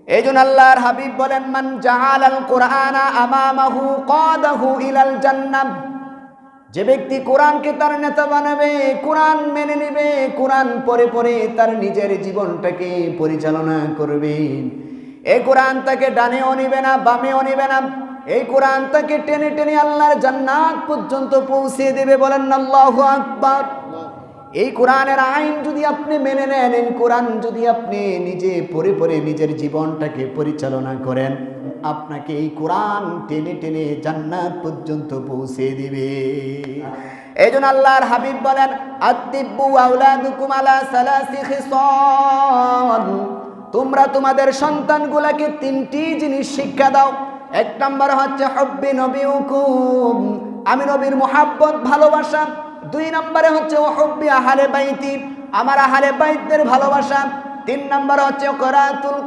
এইজন্য আল্লাহর হাবিব বলেন, মান জাআলাল কুরআনা আমামাহু কাদাহু ইলাল জান্নাহ। যে ব্যক্তি কোরআনকে তার নেতা বানাবে, কোরআন মেনে নেবে, কোরআন পড়ে পড়ে তার নিজের জীবনটাকে পরিচালনা করবে, এই কোরআন তাকে ডানেও নিবে না, বামেও নিবে না, এই কোরআন তাকে টেনে টেনে আল্লাহর জান্নাত পর্যন্ত পৌঁছে দেবে। বলেন আল্লাহু আকবার। এই কোরআনের আইন যদি আপনি মেনে নেন, এই কোরআন যদি আপনি নিজে পড়ে পড়ে নিজের জীবনটাকে পরিচালনা করেন, আপনাকে এই কোরআন টেনে টেনে জান্নাত পর্যন্ত পৌঁছে দিবে। এইজন্য আল্লাহর হাবিব বলেন, আতিব্বু আওলাদুকুম আলা সালাসি খিসাল। তোমরা তোমাদের সন্তানগুলোকে তিনটি জিনিস শিক্ষা দাও। এক নম্বর হচ্ছে হুব্বি নবিয়ুকুম, আমি নবীর মুহাব্বত ভালোবাসা। দুই নম্বরে হচ্ছে হুব্বি আহলে বাইতি, আমার আহলে বাইতদের ভালোবাসা। তিন নম্বর হচ্ছে কিরাআতুল